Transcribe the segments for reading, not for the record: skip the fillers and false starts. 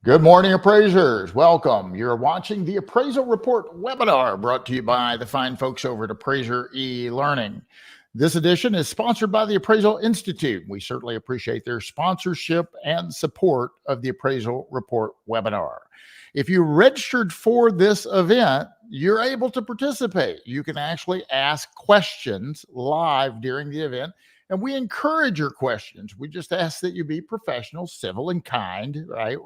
Good morning, appraisers. Welcome. You're watching the Appraisal Report webinar brought to you by the fine folks over at Appraiser eLearning. This edition is sponsored by the Appraisal Institute. We certainly appreciate their sponsorship and support of the Appraisal Report webinar. If you registered for this event, you're able to participate. You can actually ask questions live during the event, and we encourage your questions. We just ask that you be professional, civil, and kind, right?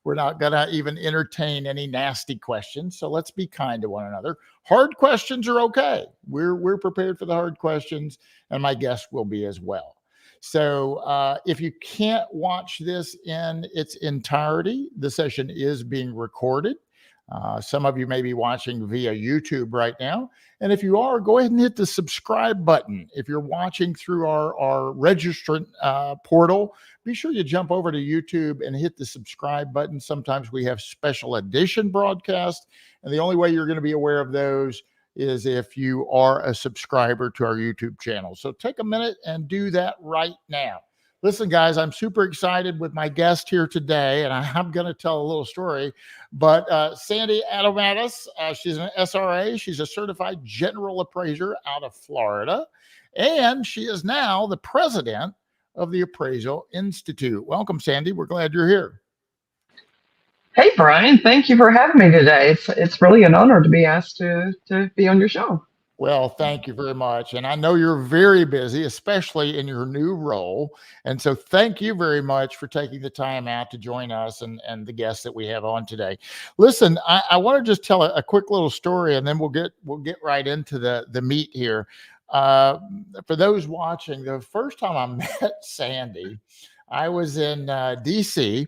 We're not going to even entertain any nasty questions. So let's be kind to one another. Hard questions are okay. We're prepared for the hard questions, and my guests will be as well. So if you can't watch this in its entirety, the session is being recorded. Some of you may be watching via YouTube right now. And if you are, go ahead and hit the subscribe button. If you're watching through our registrant portal, be sure you jump over to YouTube and hit the subscribe button. Sometimes we have special edition broadcasts, and the only way you're going to be aware of those is if you are a subscriber to our YouTube channel. So take a minute and do that right now. Listen, guys, I'm super excited with my guest here today, and I'm going to tell a little story. But Sandra Adomatis, she's an SRA. She's a certified general appraiser out of Florida, and she is now the president of the Appraisal Institute. Welcome, Sandy. We're glad you're here. Hey, Brian. Thank you for having me today. It's really an honor to be asked to be on your show. Well, thank you very much. And I know you're very busy, especially in your new role. And so thank you very much for taking the time out to join us and the guests that we have on today. Listen, I want to just tell a quick little story, and then we'll get right into the meat here. For those watching, the first time I met Sandy, I was in DC,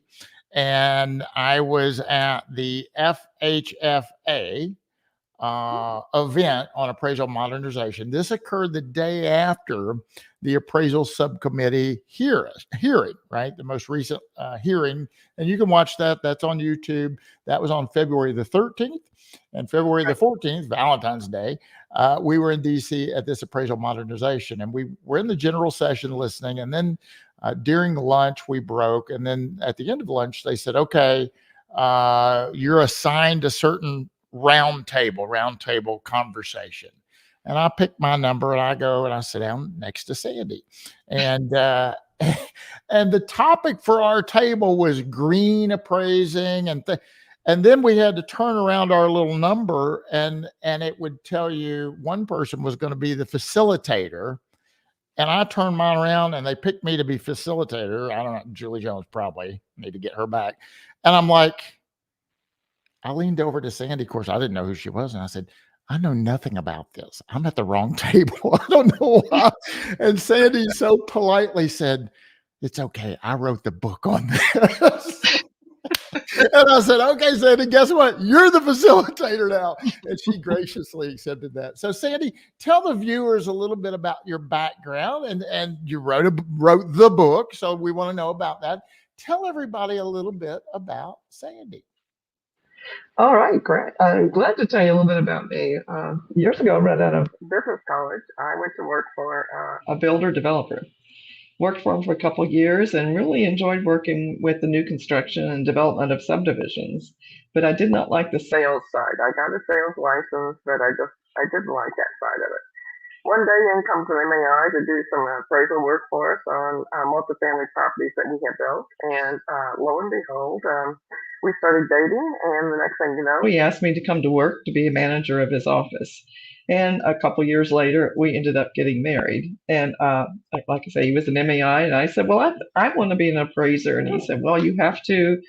and I was at the FHFA event on appraisal modernization. This occurred the day after the appraisal subcommittee hearing, right? The most recent hearing, and you can watch that. That's on YouTube. That was on February the 13th, and February the 14th, Valentine's Day, we were in DC at this appraisal modernization, and we were in the general session listening, and then during lunch we broke, and then at the end of lunch they said, okay, you're assigned a certain roundtable conversation. And I pick my number, and I go and I sit down next to Sandy. And and the topic for our table was green appraising, and then we had to turn around our little number, and it would tell you one person was going to be the facilitator. And I turned mine around, and they picked me to be facilitator. I don't know, Julie Jones probably need to get her back. And I'm like, I leaned over to Sandy. Of course, I didn't know who she was. And I said, I know nothing about this. I'm at the wrong table. I don't know why. And Sandy so politely said, it's okay. I wrote the book on this. And I said, okay, Sandy, guess what? You're the facilitator now. And she graciously accepted that. So Sandy, tell the viewers a little bit about your background, and you wrote the book. So we want to know about that. Tell everybody a little bit about Sandy. All right, great. I'm glad to tell you a little bit about me. Years ago, right out of business college, I went to work for a builder developer. Worked for him for a couple of years and really enjoyed working with the new construction and development of subdivisions. But I did not like the sales side. I got a sales license, but I didn't like that side of it. One day in comes an MAI to do some appraisal work for us on multifamily properties that we had built. And lo and behold, we started dating. And the next thing you know, he asked me to come to work to be a manager of his office. And a couple years later, we ended up getting married. And like I say, he was an MAI. And I said, well, I want to be an appraiser. And he said, well, you have to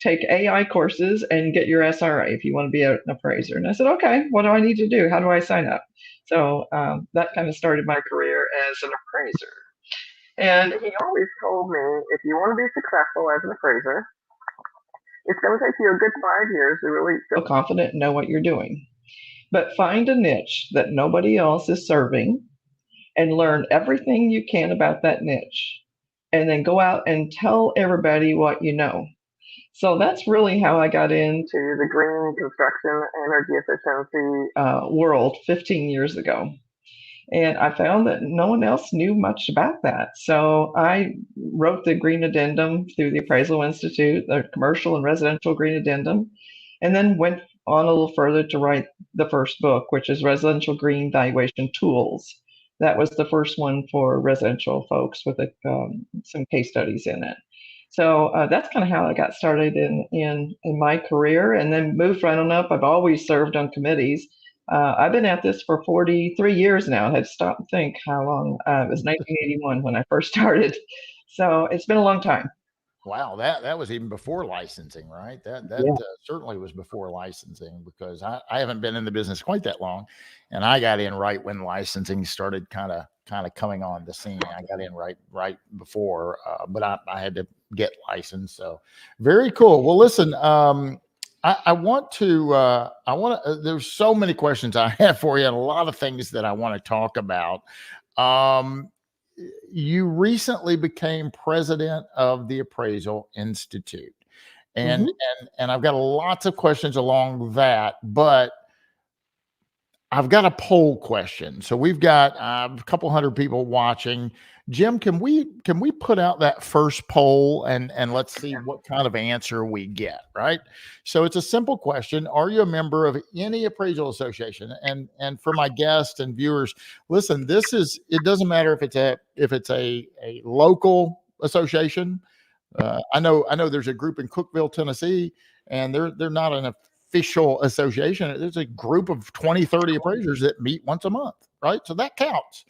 take AI courses and get your SRA if you want to be an appraiser. And I said, okay, what do I need to do? How do I sign up? So that kind of started my career as an appraiser. And he always told me, if you want to be successful as an appraiser, it's going to take you a good 5 years to really feel confident and know what you're doing. But find a niche that nobody else is serving and learn everything you can about that niche. And then go out and tell everybody what you know. So that's really how I got into the green construction energy efficiency world 15 years ago. And I found that no one else knew much about that. So I wrote the Green Addendum through the Appraisal Institute, the commercial and residential Green Addendum, and then went on a little further to write the first book, which is Residential Green Valuation Tools. That was the first one for residential folks with some case studies in it. So that's kind of how I got started in my career, and then moved right on up. I've always served on committees. I've been at this for 43 years now. I had to stop and think how long. It was 1981 when I first started. So it's been a long time. Wow, that was even before licensing, right? That Yeah. certainly was before licensing, because I haven't been in the business quite that long, and I got in right when licensing started kind of coming on the scene. I got in right before, but I had to get licensed. So very cool. Well, listen, I want to there's so many questions I have for you, and a lot of things that I want to talk about. Um, you recently became president of the Appraisal Institute, and Hmm. and I've got lots of questions along that, but I've got a poll question. So we've got a couple hundred people watching. Jim, can we put out that first poll, and let's see what kind of answer we get, right? So it's a simple question. Are you a member of any appraisal association? And for my guests and viewers, listen, it doesn't matter if it's a local association. I know there's a group in Cookeville, Tennessee, and they're not an official association. There's a group of 20, 30 appraisers that meet once a month, right? So that counts.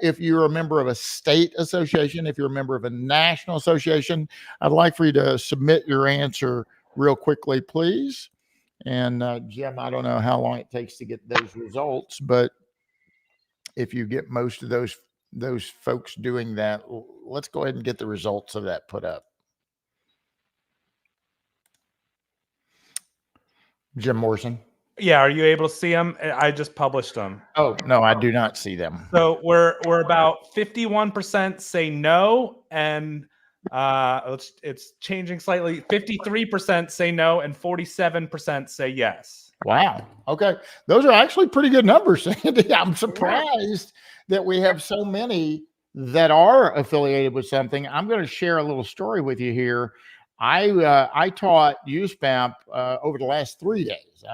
If you're a member of a state association, if you're a member of a national association, I'd like for you to submit your answer real quickly, please. And Jim, I don't know how long it takes to get those results, but if you get most of those folks doing that, let's go ahead and get the results of that put up. Jim Morrison. Yeah, are you able to see them? I just published them. Oh, no, I do not see them. So we're about 51% say no, and it's changing slightly. 53% say no, and 47% say yes. Wow. Okay. Those are actually pretty good numbers, Sandy. I'm surprised that we have so many that are affiliated with something. I'm going to share a little story with you here. I taught USPAMP over the last 3 days.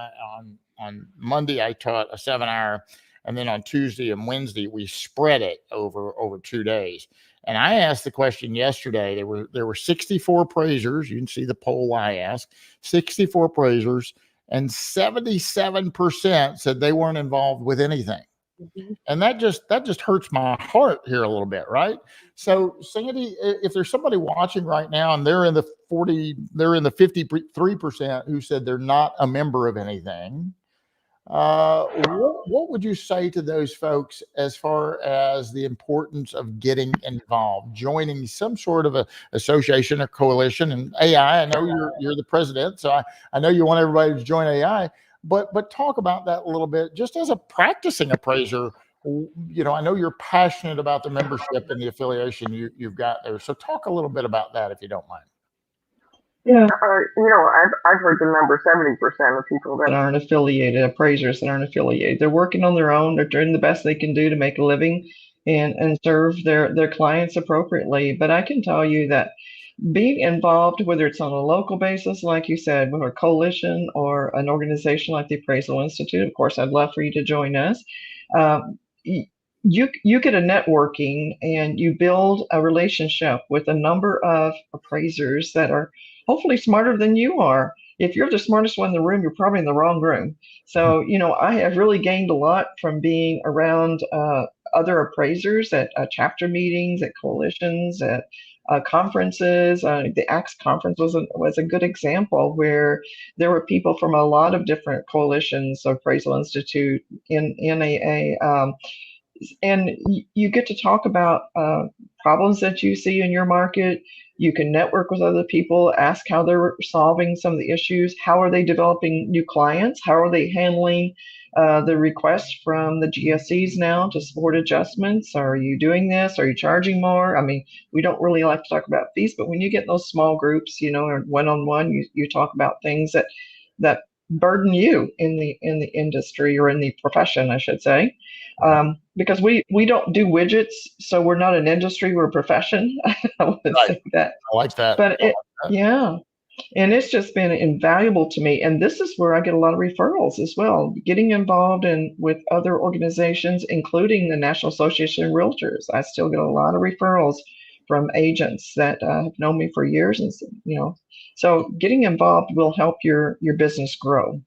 On Monday, I taught a 7-hour, and then on Tuesday and Wednesday, we spread it over 2 days. And I asked the question yesterday. There were 64 appraisers. You can see the poll I asked. 64 appraisers, and 77% said they weren't involved with anything. Mhm. And that just hurts my heart here a little bit, right? So, Sandy, if there's somebody watching right now and they're in the 53% who said they're not a member of anything, what would you say to those folks as far as the importance of getting involved, joining some sort of a association or coalition? And AI, I know you're the president, so I know you want everybody to join AI, but talk about that a little bit, just as a practicing appraiser. I know you're passionate about the membership and the affiliation you've got there. So talk a little bit about that, if you don't mind. Yeah, I've heard the number 70% of people that aren't affiliated, appraisers that aren't affiliated. They're working on their own. They're doing the best they can do to make a living and serve their clients appropriately. But I can tell you that being involved, whether it's on a local basis, like you said, with a coalition or an organization like the Appraisal Institute, of course, I'd love for you to join us. You get a networking and you build a relationship with a number of appraisers that are hopefully smarter than you are. If you're the smartest one in the room, you're probably in the wrong room. So, I have really gained a lot from being around other appraisers at chapter meetings, at coalitions, at conferences. The ACTS conference was a good example where there were people from a lot of different coalitions, Appraisal Institute, in NAA, and you get to talk about problems that you see in your market. You can network with other people, ask how they're solving some of the issues. How are they developing new clients? How are they handling the requests from the GSEs now to support adjustments? Are you doing this? Are you charging more? I mean, we don't really like to talk about fees, but when you get in those small groups, or one-on-one, you talk about things that burden you in the industry, or in the profession, I should say, because we don't do widgets, so we're not an industry, we're a profession. I would Right. say that. I like that. But yeah, and it's just been invaluable to me. And this is where I get a lot of referrals as well, getting involved with other organizations, including the National Association of Realtors. I still get a lot of referrals from agents that have known me for years, and so getting involved will help your business grow.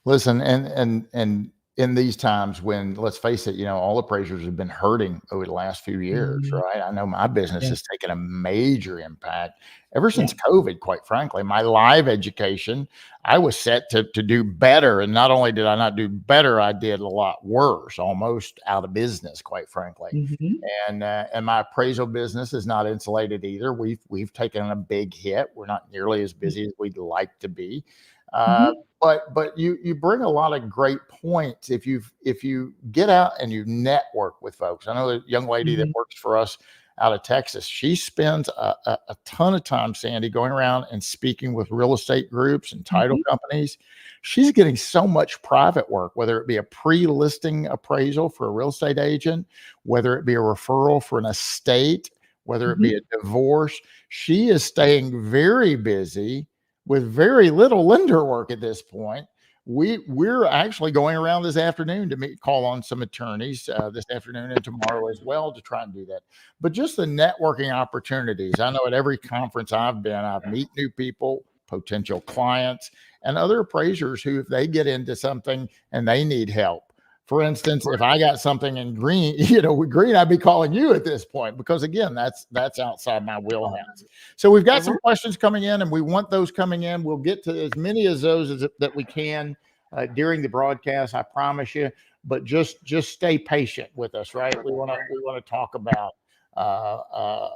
Listen, and in these times when, let's face it, all appraisers have been hurting over the last few years, right? I know my business has taken a major impact ever since COVID, quite frankly. My live education, I was set to do better. And not only did I not do better, I did a lot worse, almost out of business, quite frankly. And my appraisal business is not insulated either. We've taken a big hit. We're not nearly as busy as we'd like to be. But you bring a lot of great points if you get out and you network with folks. I know a young lady that works for us out of Texas. She spends a ton of time, Sandy, going around and speaking with real estate groups and title companies. She's getting so much private work, whether it be a pre-listing appraisal for a real estate agent, whether it be a referral for an estate, whether it be a divorce. She is staying very busy with very little lender work at this point. We're actually going around this afternoon to call on some attorneys this afternoon and tomorrow as well to try and do that. But just the networking opportunities. I know at every conference I've been, I've meet new people, potential clients, and other appraisers who, if they get into something and they need help. For instance, if I got something in green, with green, I'd be calling you at this point, because again, that's outside my wheelhouse. So we've got some questions coming in, and we want those coming in. We'll get to as many of those that we can during the broadcast, I promise you. But just stay patient with us, right? We want to talk about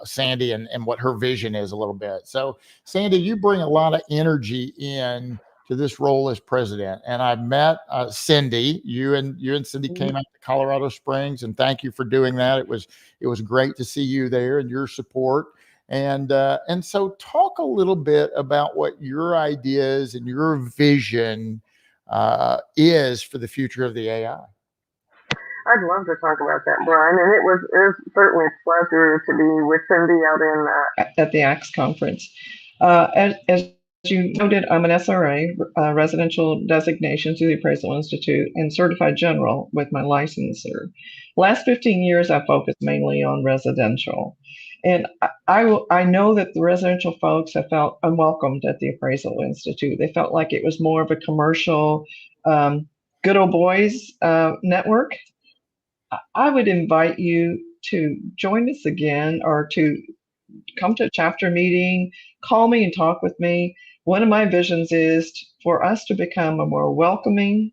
Sandy and what her vision is a little bit. So Sandy, you bring a lot of energy in to this role as president. And I met Cindy. You and Cindy came out to Colorado Springs, and thank you for doing that. It was great to see you there and your support. And so talk a little bit about what your ideas and your vision is for the future of the AI. I'd love to talk about that, Brian. And it was certainly a pleasure to be with Cindy out in at the ACTS conference. As you noted, I'm an SRA, residential designation through the Appraisal Institute, and certified general with my licensor. Last 15 years, I focused mainly on residential. And I know that the residential folks have felt unwelcomed at the Appraisal Institute. They felt like it was more of a commercial, good old boys network. I would invite you to join us again, or to come to a chapter meeting, call me and talk with me. One of my visions is for us to become a more welcoming,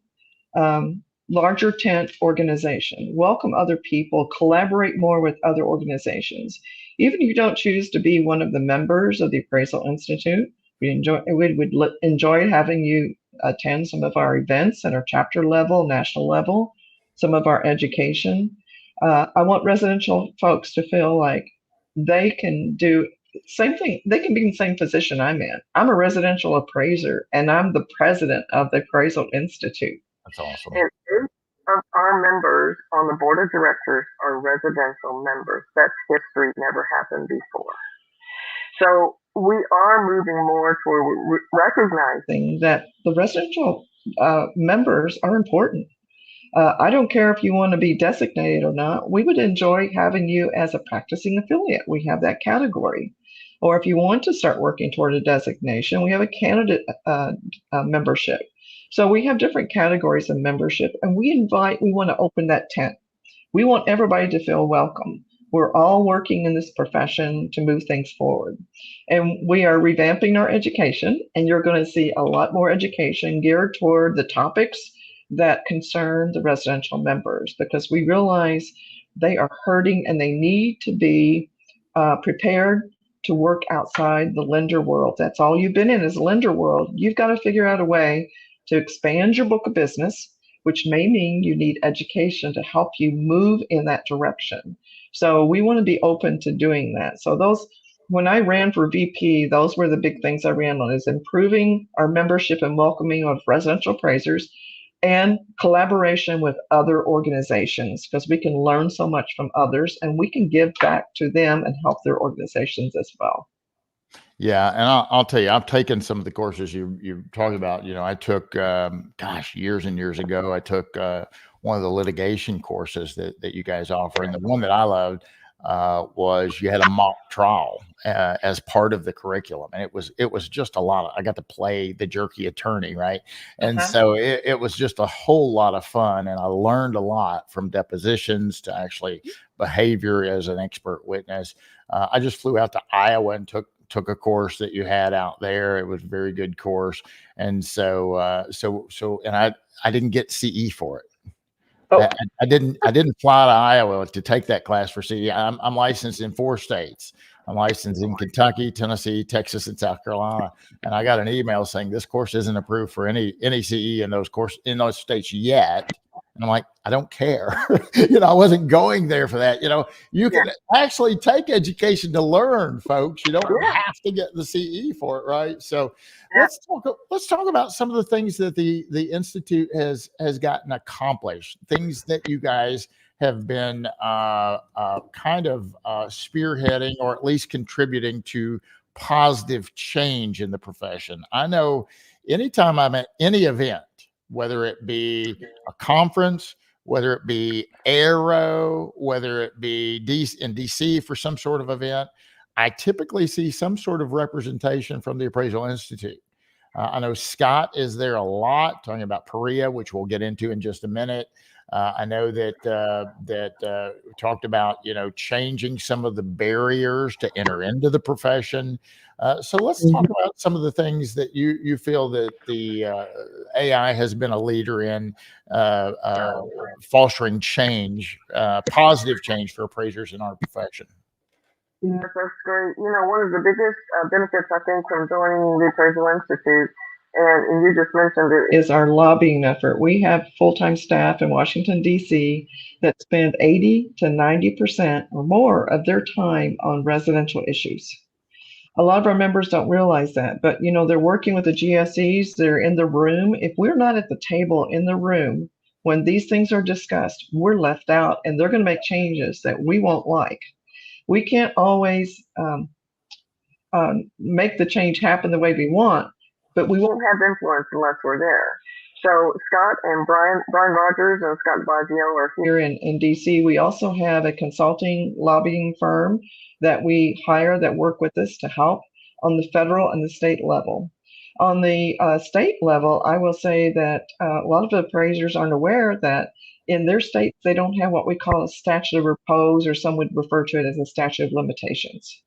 larger tent organization, welcome other people, collaborate more with other organizations. Even if you don't choose to be one of the members of the Appraisal Institute, we would enjoy having you attend some of our events at our chapter level, national level, some of our education. I want residential folks to feel like they can do same thing. They can be in the same position I'm in. I'm a residential appraiser, and I'm the president of the Appraisal Institute. That's awesome. And 8 of our members on the board of directors are residential members. That's history, never happened before. So we are moving more toward recognizing that the residential members are important. I don't care if you want to be designated or not. We would enjoy having you as a practicing affiliate. We have that category. Or if you want to start working toward a designation, we have a candidate membership. So we have different categories of membership, and we want to open that tent. We want everybody to feel welcome. We're all working in this profession to move things forward. And we are revamping our education, and you're going to see a lot more education geared toward the topics that concern the residential members, because we realize they are hurting and they need to be prepared to work outside the lender world. That's all you've been in, is the lender world. You've got to figure out a way to expand your book of business, which may mean you need education to help you move in that direction. So we want to be open to doing that. So those when I ran for VP, those were the big things I ran on, is improving our membership and welcoming of residential appraisers and collaboration with other organizations, because we can learn so much from others and we can give back to them and help their organizations as well. Yeah, and I'll tell you, I've taken some of the courses you talked about. You know, I took, gosh, years and years ago, I took one of the litigation courses that you guys offer, and the one that I loved was you had a mock trial as part of the curriculum, and it was just a lot. I got to play the jerky attorney, right? And so it was just a whole lot of fun, and I learned a lot from depositions to actually behavior as an expert witness. I just flew out to Iowa and took a course that you had out there. It was a very good course. And so, and I didn't get CE for it. Oh. I didn't fly to Iowa to take that class for CE. I'm licensed in 4 states. I'm licensed in Kentucky, Tennessee, Texas, and South Carolina. And I got an email saying this course isn't approved for any CE in those states yet. And I'm like, I don't care. You know, I wasn't going there for that. You know, you can actually take education to learn, folks. You don't have to get the CE for it, right? So let's talk about some of the things that the Institute has gotten accomplished, things that you guys have been kind of spearheading or at least contributing to positive change in the profession. I know anytime I'm at any event, whether it be a conference, whether it be Aero, whether it be in DC for some sort of event, I typically see some sort of representation from the Appraisal Institute. I know Scott is there a lot, talking about PAREA, which we'll get into in just a minute. I know that we talked about, you know, changing some of the barriers to enter into the profession. So let's talk about some of the things that you feel that the AI has been a leader in fostering change, positive change for appraisers in our profession. Yes, that's great. You know, one of the biggest benefits, I think, from joining the Appraisal Institute, and you just mentioned it, is our lobbying effort. We have full-time staff in Washington, D.C. that spend 80 to 90% or more of their time on residential issues. A lot of our members don't realize that, but you know, they're working with the GSEs, they're in the room. If we're not at the table in the room when these things are discussed, we're left out and they're going to make changes that we won't like. We can't always make the change happen the way we want, but we won't have influence unless we're there. So Scott and Brian Rogers and Scott Baggio are here in DC. We also have a consulting lobbying firm that we hire that work with us to help on the federal and the state level. On the state level, I will say that a lot of the appraisers aren't aware that in their states, they don't have what we call a statute of repose, or some would refer to it as a statute of limitations,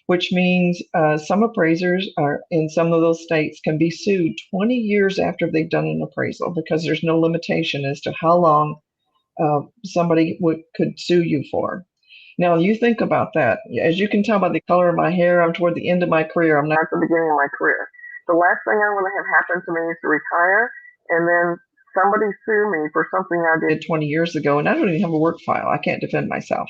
which means some appraisers are in some of those states can be sued 20 years after they've done an appraisal, because there's no limitation as to how long somebody could sue you for. Now, you think about that. As you can tell by the color of my hair, I'm toward the end of my career. I'm not at the beginning of my career. The last thing I want to have happen to me is to retire and then somebody sue me for something I did 20 years ago, and I don't even have a work file. I can't defend myself.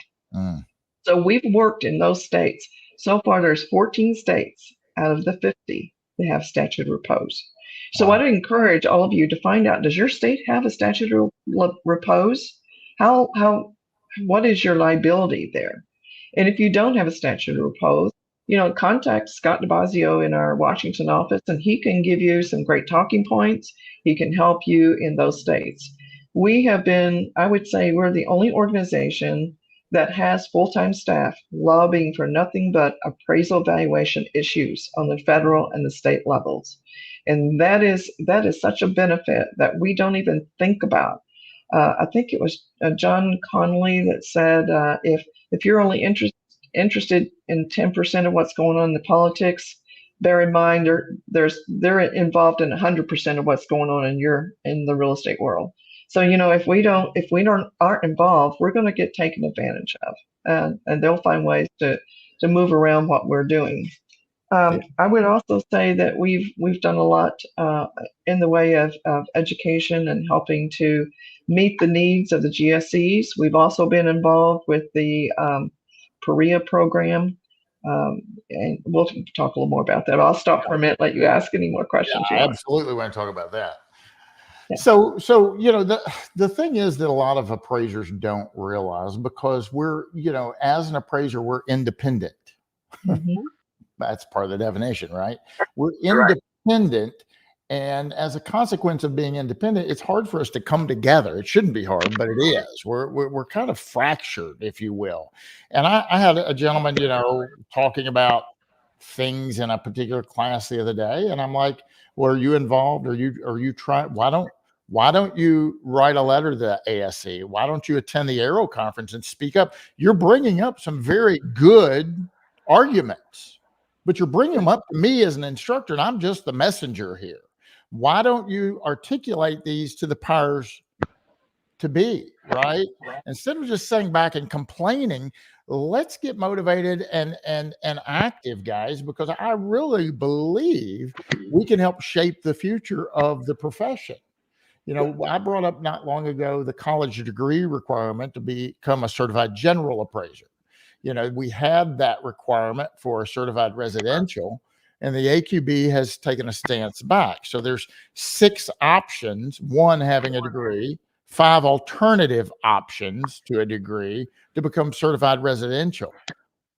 So we've worked in those states. So far, there's 14 states out of the 50 that have statute of repose. So I'd encourage all of you to find out, does your state have a statute of repose? What is your liability there? And if you don't have a statute of repose, you know, contact Scott DeBazio in our Washington office, and he can give you some great talking points. He can help you in those states. We have been, I would say, we're the only organization that has full-time staff lobbying for nothing but appraisal valuation issues on the federal and the state levels. And that is such a benefit that we don't even think about. I think it was John Connolly that said, if you're only interested in 10% of what's going on in the politics, bear in mind they're involved in 100% of what's going on in the real estate world. So, you know, if we aren't involved, we're going to get taken advantage of, and they'll find ways to move around what we're doing. I would also say that we've done a lot in the way of education and helping to meet the needs of the GSEs. We've also been involved with the PAREA program. And we'll talk a little more about that. I'll stop for a minute, let you ask any more questions you I want. absolutely want to talk about that. Yeah. So you know, the thing is that a lot of appraisers don't realize, because we're, you know, as an appraiser, we're independent. Mhm. That's part of the definition, right? We're Right. independent. And as a consequence of being independent, it's hard for us to come together. It shouldn't be hard, but it is. We're kind of fractured, if you will. And I had a gentleman, you know, talking about things in a particular class the other day, and I'm like, "Well, are you involved? Are you trying? Why don't you write a letter to the ASC? Why don't you attend the Aero conference and speak up? You're bringing up some very good arguments, but you're bringing them up to me as an instructor, and I'm just the messenger here. Why don't you articulate these to the powers to be, right? Instead of just sitting back and complaining, let's get motivated and active, guys, because I really believe we can help shape the future of the profession. You know, I brought up not long ago the college degree requirement to become a certified general appraiser. You know, we had that requirement for a certified residential, and the AQB has taken a stance back. So there's 6 options, one having a degree, 5 alternative options to a degree to become certified residential.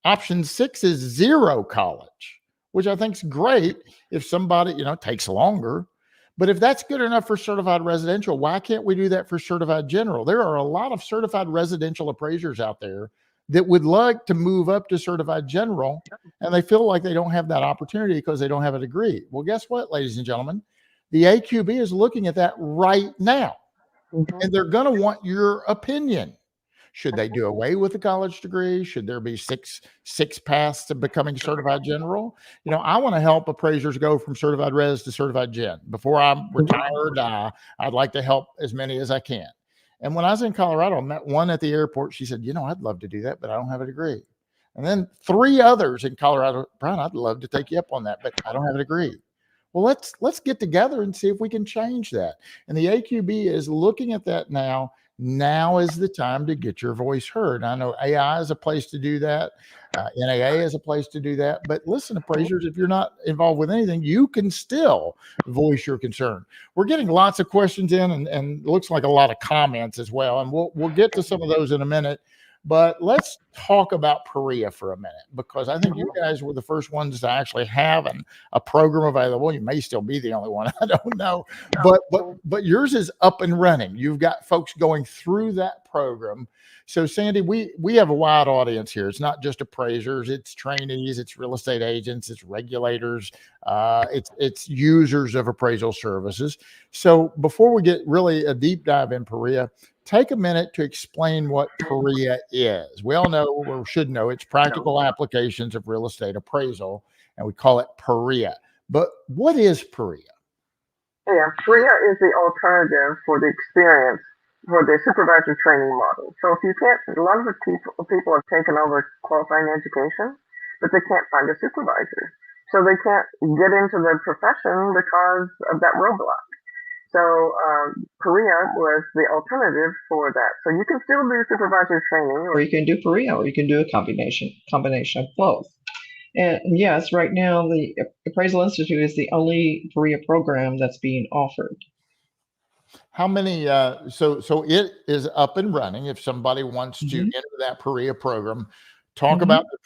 Option 6 is 0 college, which I think is great if somebody, you know, takes longer. But if that's good enough for certified residential, why can't we do that for certified general? There are a lot of certified residential appraisers out there that would like to move up to certified general, and they feel like they don't have that opportunity because they don't have a degree. Well, guess what, ladies and gentlemen? The AQB is looking at that right now, and they're going to want your opinion. Should they do away with the college degree? Should there be six paths to becoming certified general? You know, I want to help appraisers go from certified res to certified gen. Before I'm retired, I'd like to help as many as I can. And when I was in Colorado, I met one at the airport. She said, you know, I'd love to do that, but I don't have a degree. And then 3 others in Colorado, Brian, I'd love to take you up on that, but I don't have a degree. Well, let's get together and see if we can change that. And the AQB is looking at that now. Now is the time to get your voice heard. I know AI is a place to do that. NAA is a place to do that. But listen, appraisers, if you're not involved with anything, you can still voice your concern. We're getting lots of questions in, and looks like a lot of comments as well. And we'll get to some of those in a minute. But let's talk about PAREA for a minute, because I think you guys were the first ones to actually have a program available. You may still be the only one. I don't know. But yours is up and running. You've got folks going through that program. So Sandy, we have a wide audience here. It's not just appraisers, it's trainees, it's real estate agents, it's regulators, it's users of appraisal services. So before we get really a deep dive in PAREA, take a minute to explain what PAREA is. We all know, or should know, it's practical applications of real estate appraisal, and we call it PAREA. But what is PAREA? Yeah, PAREA is the alternative for the experience for the supervisor training model. So if you can't, a lot of the people have taken over qualifying education, but they can't find a supervisor. So they can't get into the profession because of that roadblock. So PAREA was the alternative for that. So you can still do supervisor training, Or you can do PAREA, or you can do a combination of both. And yes, right now the Appraisal Institute is the only PAREA program that's being offered. How many? So it is up and running. If somebody wants to enter that PAREA program, talk about the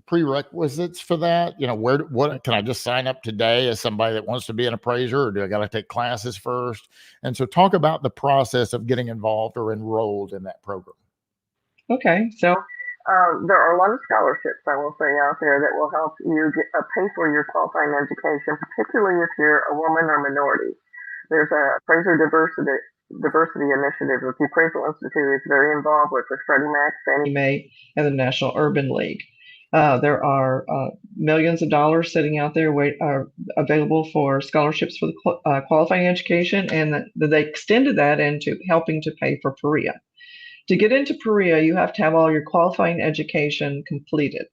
prerequisites for that. You know, what can I just sign up today as somebody that wants to be an appraiser, or do I got to take classes first? And so talk about the process of getting involved or enrolled in that program. Okay, so there are a lot of scholarships, I will say, out there that will help you pay for your qualifying education, particularly if you're a woman or minority. There's a Appraiser diversity initiative that the Appraisal Institute is very involved with Freddie Mac, Fannie Mae, and the National Urban League. There are millions of dollars sitting out there available for scholarships for the qualifying education, and they extended that into helping to pay for PAREA. To get into PAREA, you have to have all your qualifying education completed.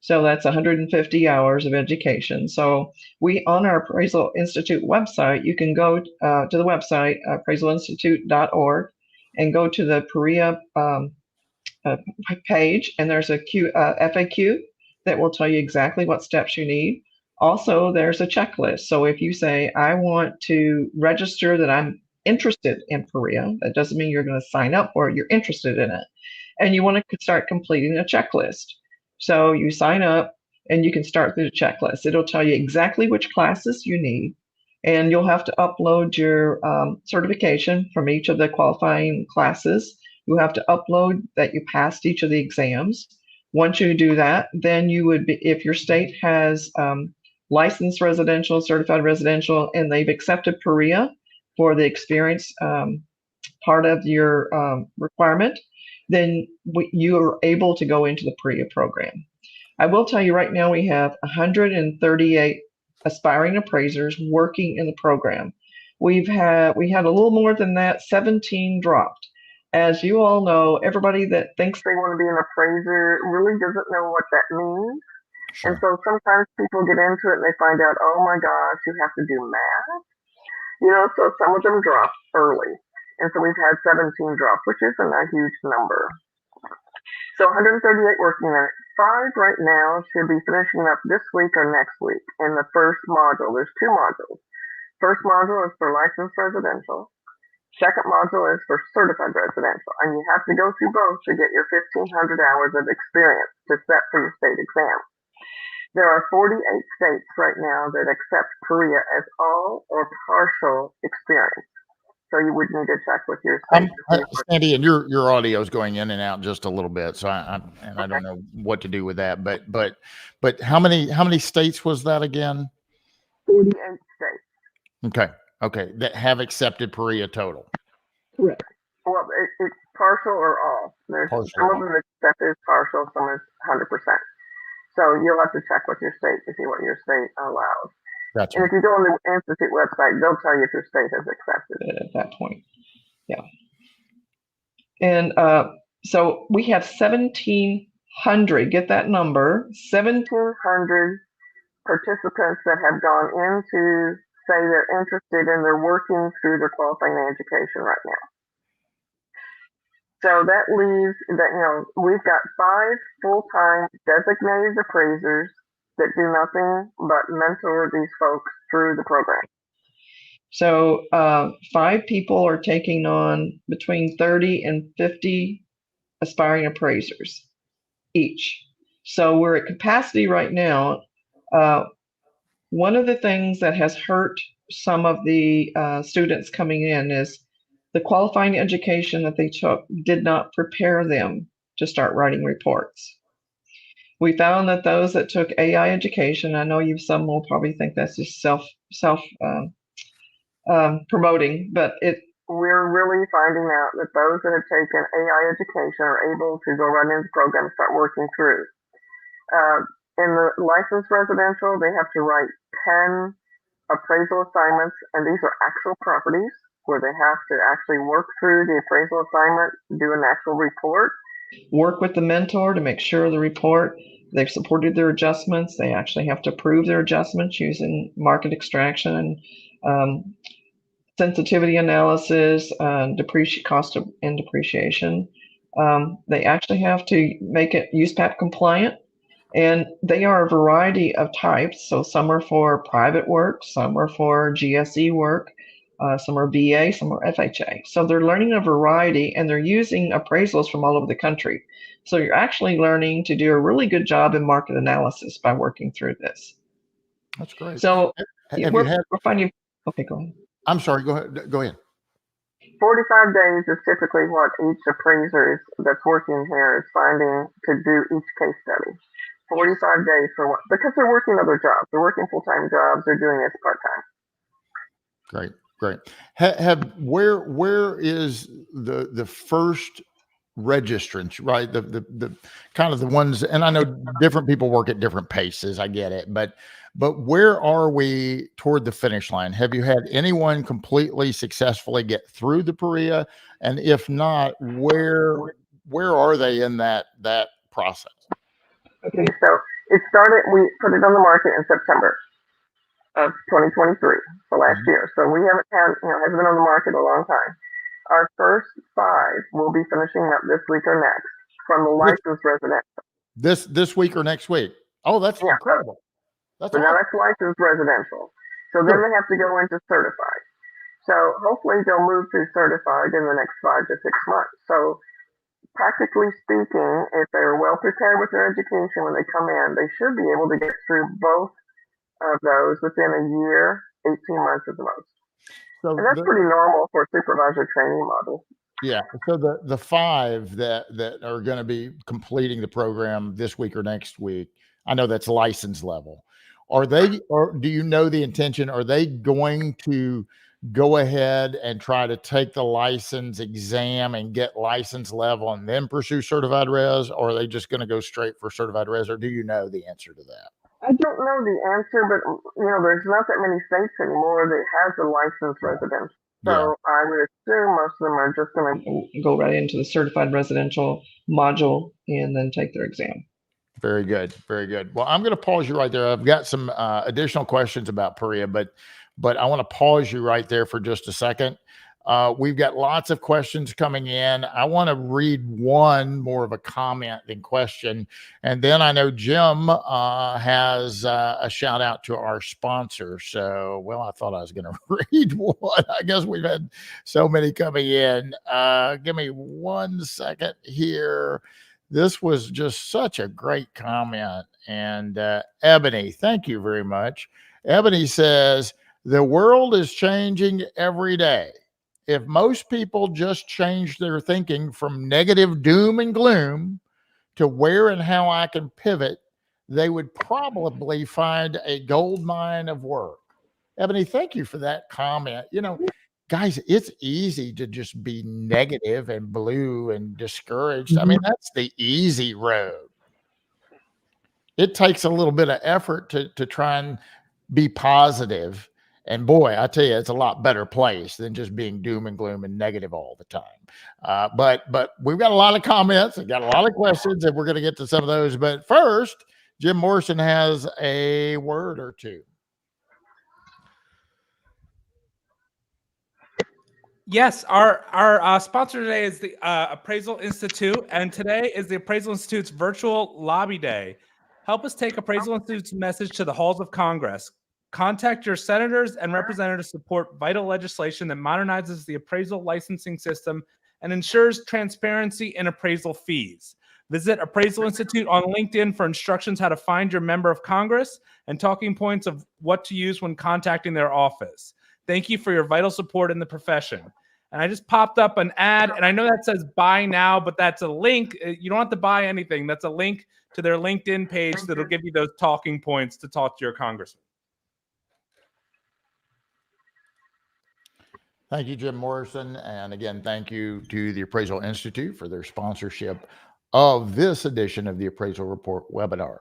So that's 150 hours of education. So on our Appraisal Institute website, you can go to the website, appraisalinstitute.org, and go to the PAREA page, and there's a FAQ that will tell you exactly what steps you need. Also, there's a checklist. So if you say, I want to register that I'm interested in PAREA, that doesn't mean you're going to sign up for it, you're interested in it. And you want to start completing a checklist. So you sign up and you can start through the checklist. It'll tell you exactly which classes you need. And you'll have to upload your certification from each of the qualifying classes. You have to upload that you passed each of the exams. Once you do that, then you would be, if your state has licensed residential, certified residential, and they've accepted PAREA for the experience part of your requirement, then you are able to go into the PAREA program. I will tell you right now, we have 138 aspiring appraisers working in the program. We had a little more than that, 17 dropped. As you all know, everybody that thinks They want to be an appraiser really doesn't know what that means. Sure. And so sometimes people get into it and they find out, oh my gosh, you have to do math. So some of them drop early. And so we've had 17 drop, which isn't a huge number. So 138 working on it. 5 right now should be finishing up this week or next week in the first module. There's 2 modules. First module is for licensed residential. Second module is for certified residential. And you have to go through both to get your 1,500 hours of experience to set for your state exam. There are 48 states right now that accept PAREA as all or partial experience. So you would need to check with your state. Sandy, and your audio is going in and out just a little bit, so I don't know what to do with that. But how many states was that again? 48 states. Okay, that have accepted PAREA total. correct. Well, it's partial or all. There's Partial some or of them accept is partial, some is 100%. So you'll have to check with your state to see what your state allows. Gotcha. And if you go on the Institute website, they'll tell you if your state has accepted. At that point, yeah. And so we have 1,700. Get that number. 1,700 participants that have gone in to say they're interested and they're working through their qualifying education right now. So that leaves that, we've got 5 full-time designated appraisers that do nothing but mentor these folks through the program. So 5 people are taking on between 30 and 50 aspiring appraisers each. So we're at capacity right now. One of the things that has hurt some of the students coming in is the qualifying education that they took did not prepare them to start writing reports. We found that those that took AI education, I know some will probably think that's just self promoting, but we're really finding out that those that have taken AI education are able to go right into the program and start working through. In the licensed residential, they have to write 10 appraisal assignments, and these are actual properties where they have to actually work through the appraisal assignment, do an actual report. Work with the mentor to make sure the report, they've supported their adjustments. They actually have to prove their adjustments using market extraction and sensitivity analysis, cost and depreciation. They actually have to make it USPAP compliant. And they are a variety of types. So some are for private work, some are for GSE work, some are BA, some are FHA. So they're learning a variety, and they're using appraisals from all over the country. So you're actually learning to do a really good job in market analysis by working through this. That's great. So we're finding. Okay, go ahead. I'm sorry. Go ahead. 45 days is typically what each appraiser that's working here is finding to do each case study. 45 days for what? Because they're working other jobs. They're working full-time jobs. They're doing this part-time. Great. Where is the first registrants, right? The kind of the ones, and I know different people work at different paces. I get it, but where are we toward the finish line? Have you had anyone completely successfully get through the PAREA? And if not, where are they in that process? Okay, so we put it on the market in September of 2023, so last year. So we haven't had, hasn't been on the market a long time. Our first 5 will be finishing up this week or next from the licensed residential. This week or next week? Oh, that's Yeah. incredible. That's So now awesome. that's licensed residential. So then Sure. they have to go into certified. So hopefully they'll move to certified in the next 5 to 6 months. So practically speaking, if they're well prepared with their education when they come in, they should be able to get through both of those within a year, 18 months at the most. So And that's pretty normal for a supervisor training model. yeah. So the 5 that are going to be completing the program this week or next week, I know that's license level. Are they, or do you know the intention? Are they going to go ahead and try to take the license exam and get license level and then pursue certified res, or are they just going to go straight for certified res, or do you know the answer to that? I don't know the answer, but there's not that many states anymore that has a licensed residential. So Yeah. I would assume most of them are just going to Go right into the certified residential module and then take their exam. Very good. Very good. Well, I'm going to pause you right there. I've got some additional questions about PAREA, but I want to pause you right there for just a second. We've got lots of questions coming in. I want to read one more of a comment than question. And then I know Jim has a shout out to our sponsor. So, well, I thought I was going to read one. I guess we've had so many coming in. Give me 1 second here. This was just such a great comment. And Ebony, thank you very much. Ebony says, the world is changing every day. If most people just change their thinking from negative doom and gloom to where and how I can pivot, they would probably find a gold mine of work. Ebony, thank you for that comment. Guys, it's easy to just be negative and blue and discouraged. I mean, that's the easy road. It takes a little bit of effort to try and be positive. And boy, I tell you, it's a lot better place than just being doom and gloom and negative all the time. But we've got a lot of comments and got a lot of questions, and we're going to get to some of those. But first, Jim Morrison has a word or two. Yes, our sponsor today is the Appraisal Institute, and today is the Appraisal Institute's virtual lobby day. Help us take Appraisal Institute's message to the halls of Congress. Contact your senators and representatives to support vital legislation that modernizes the appraisal licensing system and ensures transparency in appraisal fees. Visit Appraisal Institute on LinkedIn for instructions how to find your member of Congress and talking points of what to use when contacting their office. Thank you for your vital support in the profession. And I just popped up an ad, and I know that says buy now, but that's a link. You don't have to buy anything. That's a link to their LinkedIn page that'll give you those talking points to talk to your congressman. Thank you, Jim Morrison. And again, thank you to the Appraisal Institute for their sponsorship of this edition of the Appraisal Report webinar.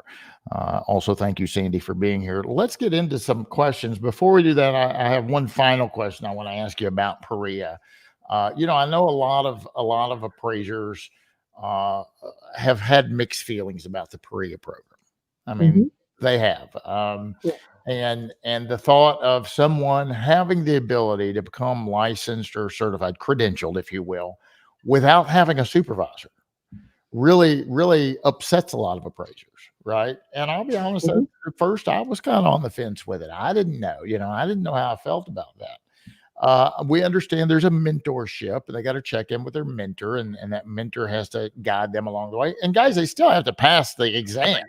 Also, thank you, Sandy, for being here. Let's get into some questions. Before we do that, I have one final question I want to ask you about PAREA. I know a lot of appraisers have had mixed feelings about the PAREA program. I mean, they have. Yeah. And the thought of someone having the ability to become licensed or certified, credentialed, if you will, without having a supervisor really, really upsets a lot of appraisers, right? And I'll be honest, at first I was kind of on the fence with it. I didn't know, I didn't know how I felt about that. We understand there's a mentorship, and they got to check in with their mentor, and that mentor has to guide them along the way. And guys, they still have to pass the exam.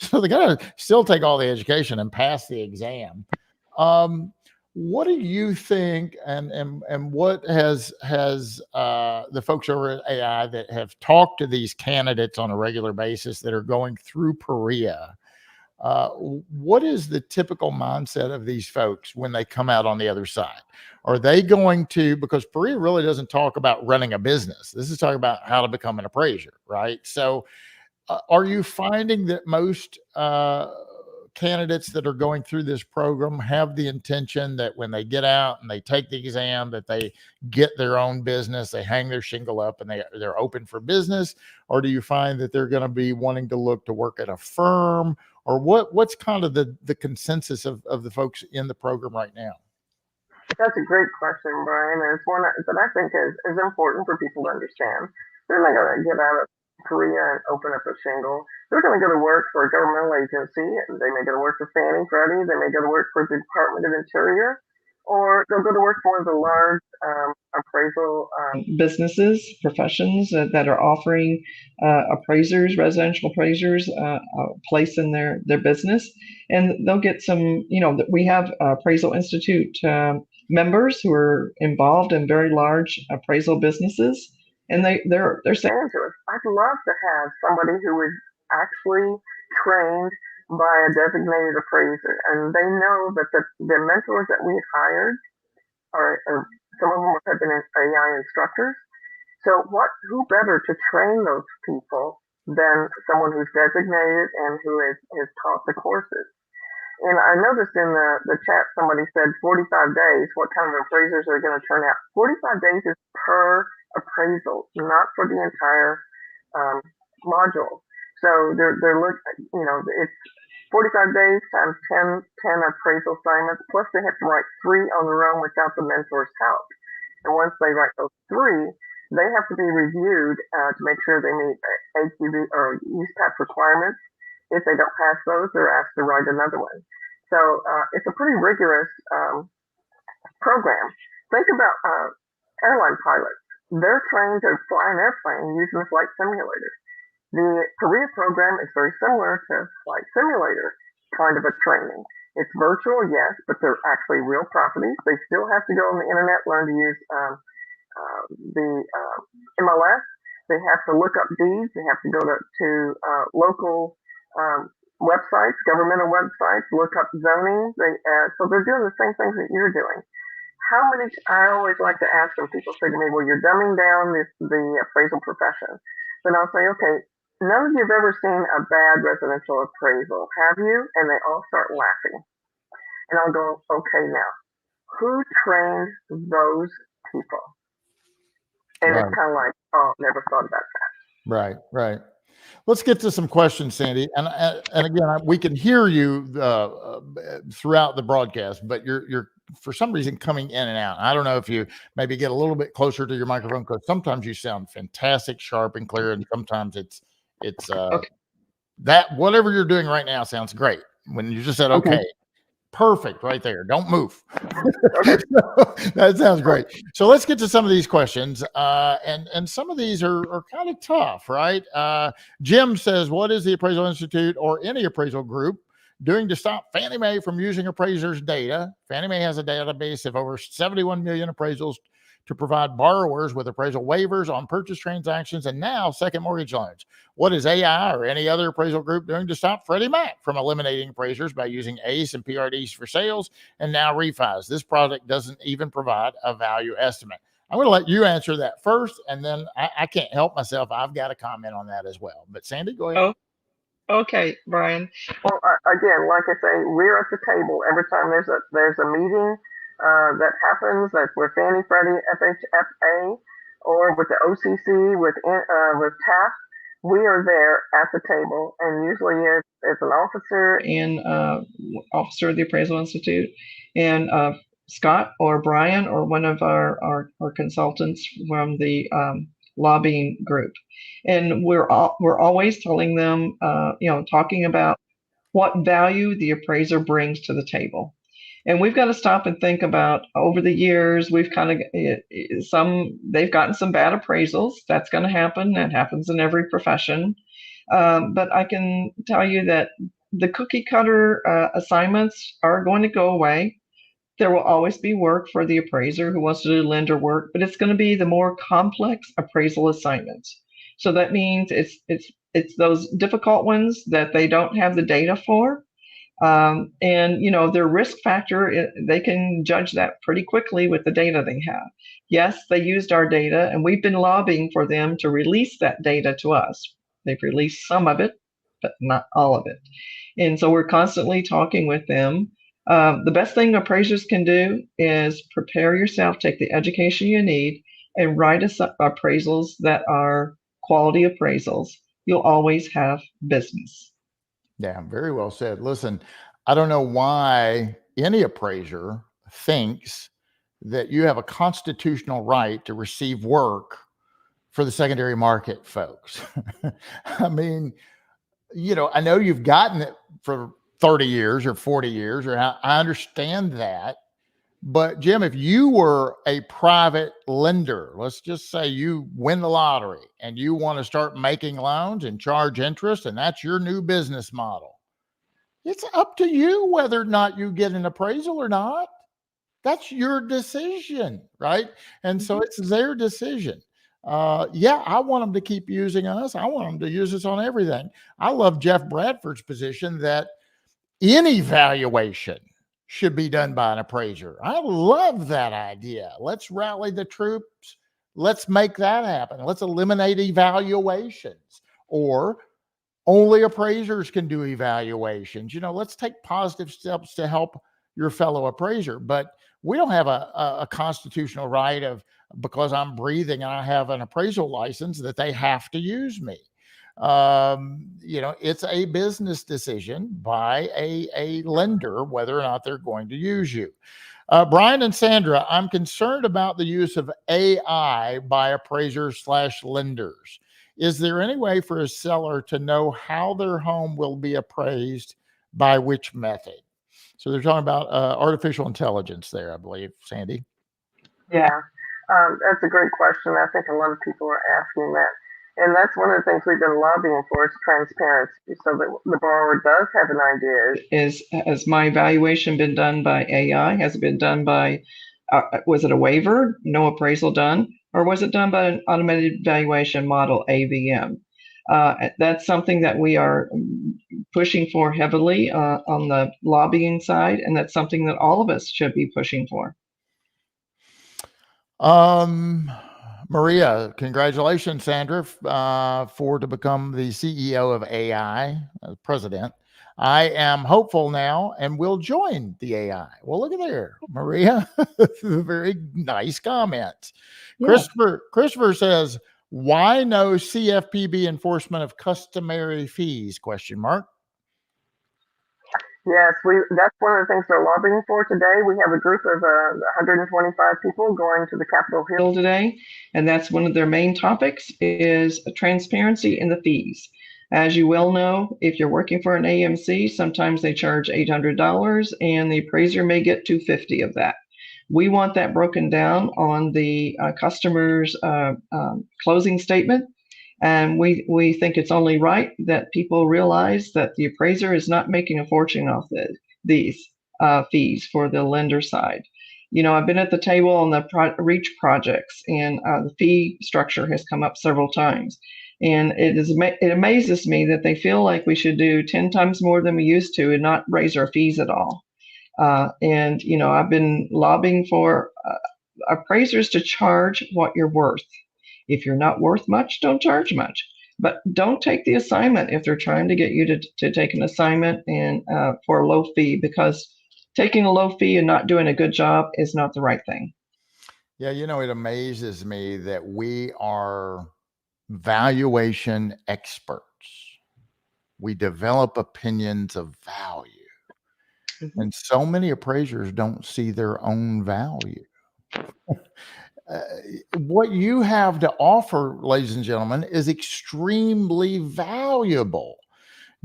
So they got to still take all the education and pass the exam. What do you think, and what has the folks over at AI that have talked to these candidates on a regular basis that are going through PAREA, what is the typical mindset of these folks when they come out on the other side? Are they going to, because PAREA really doesn't talk about running a business. This is talking about how to become an appraiser, right? So are you finding that most candidates that are going through this program have the intention that when they get out and they take the exam, that they get their own business, they hang their shingle up, and they're open for business? Or do you find that they're going to be wanting to look to work at a firm? Or what's kind of the consensus of the folks in the program right now? That's a great question, Brian. And it's one that I think is important for people to understand. They're not going to get out of PAREA and open up a shingle. they're going to go to work for a governmental agency. They may go to work for Fannie, Freddie. They may go to work for the Department of Interior, or they'll go to work for one of the large appraisal businesses, professions that are offering appraisers, residential appraisers, a place in their business. And they'll get some, we have Appraisal Institute members who are involved in very large appraisal businesses. And they're saying to us, I'd love to have somebody who is actually trained by a designated appraiser. And they know that the mentors that we've hired are some of them have been AI instructors. So who better to train those people than someone who's designated and who has taught the courses? And I noticed in the chat somebody said 45 days, what kind of appraisers are going to turn out? 45 days is per appraisal, not for the entire module. So they're looking, it's 45 days times 10 appraisal assignments, plus they have to write 3 on their own without the mentor's help. And once they write those 3, they have to be reviewed to make sure they meet AQB or USPAP requirements. If they don't pass those, they're asked to write another one. So it's a pretty rigorous program. Think about airline pilots. They're trained to fly an airplane using a flight simulator. The PAREA program is very similar to flight simulator kind of a training. It's virtual, yes, but they're actually real properties. They still have to go on the internet, learn to use the MLS. They have to look up deeds. They have to go to local websites, governmental websites, look up zoning. So they're doing the same things that you're doing. I always like to ask them, people say to me, well, you're dumbing down the appraisal profession. Then I'll say, okay, none of you have ever seen a bad residential appraisal, have you? And they all start laughing. And I'll go, okay, now, who trained those people? And Right. it's kind of like, oh, never thought about that. Right. Let's get to some questions, Sandy. And again, we can hear you throughout the broadcast, but you're for some reason coming in and out. I don't know if you maybe get a little bit closer to your microphone, because sometimes you sound fantastic, sharp and clear, and sometimes it's okay. That whatever you're doing right now sounds great. When you just said okay. Perfect right there. Don't move. That sounds great. So let's get to some of these questions. And some of these are kind of tough, right? Jim says, what is the Appraisal Institute or any appraisal group doing to stop Fannie Mae from using appraisers' data? Fannie Mae has a database of over 71 million appraisals to provide borrowers with appraisal waivers on purchase transactions and now second mortgage loans. What is AI or any other appraisal group doing to stop Freddie Mac from eliminating appraisers by using ACE and PRDs for sales and now refis? This product doesn't even provide a value estimate. I'm going to let you answer that first, and then I can't help myself. I've got a comment on that as well. But Sandy, go ahead. Okay, Brian. Well, again, like I say, we're at the table every time there's a meeting that happens. That's with Fannie, Freddie, FHFA, or with the OCC, with TAF. We are there at the table, and usually it's an officer and officer of the Appraisal Institute, and Scott or Brian or one of our consultants from the lobbying group. And we're always telling them, talking about what value the appraiser brings to the table. And we've got to stop and think about, over the years, we've kind of they've gotten some bad appraisals. That's going to happen. That happens in every profession. But I can tell you that the cookie cutter assignments are going to go away. There will always be work for the appraiser who wants to do lender work, but it's going to be the more complex appraisal assignments. So that means it's those difficult ones that they don't have the data for. And their risk factor, they can judge that pretty quickly with the data they have. Yes, they used our data, and we've been lobbying for them to release that data to us. They've released some of it, but not all of it. And so we're constantly talking with them. The best thing appraisers can do is prepare yourself, take the education you need, and write appraisals that are quality appraisals. You'll always have business. Yeah, very well said. Listen, I don't know why any appraiser thinks that you have a constitutional right to receive work for the secondary market folks. I mean, I know you've gotten it for 30 years or 40 years, or I understand that. But Jim, if you were a private lender, let's just say you win the lottery and you want to start making loans and charge interest, and that's your new business model. It's up to you whether or not you get an appraisal or not. That's your decision, right? And so it's their decision. Yeah, I want them to keep using us. I want them to use us on everything. I love Jeff Bradford's position that any valuation should be done by an appraiser. I love that idea. Let's rally the troops. Let's make that happen. Let's eliminate evaluations, or only appraisers can do evaluations. Let's take positive steps to help your fellow appraiser. But we don't have a constitutional right of, because I'm breathing and I have an appraisal license, that they have to use me. It's a business decision by a lender whether or not they're going to use you. Brian and Sandra, I'm concerned about the use of AI by appraisers/lenders. Is there any way for a seller to know how their home will be appraised by which method? So they're talking about artificial intelligence there, I believe, Sandy. Yeah, that's a great question. I think a lot of people are asking that. And that's one of the things we've been lobbying for, is transparency, so that the borrower does have an idea. Has my evaluation been done by AI? Has it been done by, was it a waiver, no appraisal done? Or was it done by an automated valuation model, AVM? That's something that we are pushing for heavily on the lobbying side, and that's something that all of us should be pushing for. Maria, congratulations, Sandra, to become the CEO of AI, president. I am hopeful now and will join the AI. Well, look at there, Maria. Very nice comments. Yeah. Christopher says, why no CFPB enforcement of customary fees? ? Yes, that's one of the things we're lobbying for today. We have a group of 125 people going to the Capitol Hill today, and that's one of their main topics, is transparency in the fees. As you well know, if you're working for an AMC, sometimes they charge $800 and the appraiser may get $250 of that. We want that broken down on the customer's closing statement. And we think it's only right that people realize that the appraiser is not making a fortune off these fees for the lender side. I've been at the table on the REACH projects, and the fee structure has come up several times. And it amazes me that they feel like we should do 10 times more than we used to and not raise our fees at all. And I've been lobbying for appraisers to charge what you're worth. If you're not worth much, don't charge much. But don't take the assignment if they're trying to get you to take an assignment and for a low fee, because taking a low fee and not doing a good job is not the right thing. Yeah, it amazes me that we are valuation experts. We develop opinions of value. Mm-hmm. And so many appraisers don't see their own value. What you have to offer, ladies and gentlemen, is extremely valuable.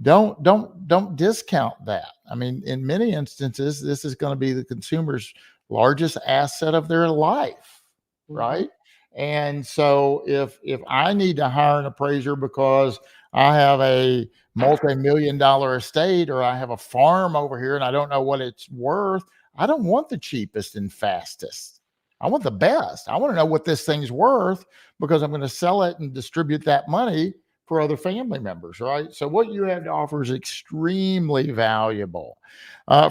Don't discount that. I mean, in many instances, this is going to be the consumer's largest asset of their life, mm-hmm. right? And so if I need to hire an appraiser because I have a multi-million-dollar estate, or I have a farm over here and I don't know what it's worth, I don't want the cheapest and fastest. I want the best. I want to know what this thing's worth, because I'm going to sell it and distribute that money for other family members, right? So what you have to offer is extremely valuable.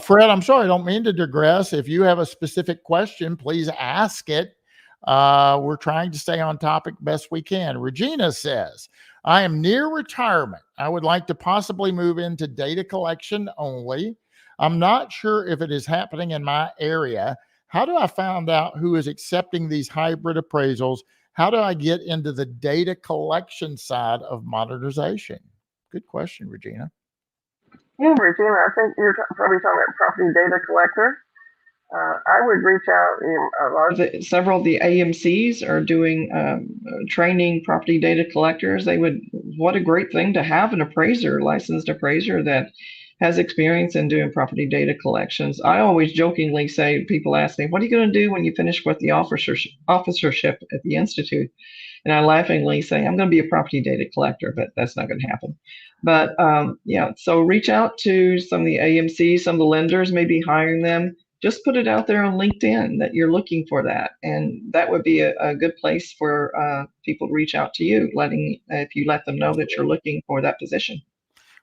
Fred, I'm sorry, I don't mean to digress. If you have a specific question, please ask it. We're trying to stay on topic best we can. Regina says, I am near retirement. I would like to possibly move into data collection only. I'm not sure if it is happening in my area. How do I find out who is accepting these hybrid appraisals? How do I get into the data collection side of modernization? Good question, Regina. Yeah, Regina, I think you're probably talking about property data collector. I would reach out. A lot of Several of the AMCs are doing training property data collectors. What a great thing to have an appraiser, licensed appraiser that has experience in doing property data collections. I always jokingly say, people ask me, what are you going to do when you finish with the officership at the Institute? And I laughingly say, I'm going to be a property data collector, but that's not going to happen. But yeah, so reach out to some of the AMCs, some of the lenders, maybe hiring them. Just put it out there on LinkedIn that you're looking for that. And that would be a good place for people to reach out to you, if you let them know that you're looking for that position.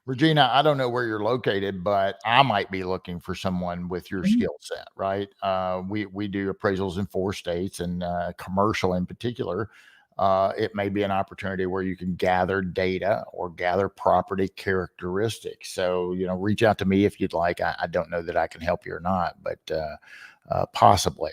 Regina, I don't know where you're located, but I might be looking for someone with your skill set, right? We do appraisals in 4 states, and commercial in particular. It may be an opportunity where you can gather data or gather property characteristics. So, reach out to me if you'd like. I don't know that I can help you or not, but possibly.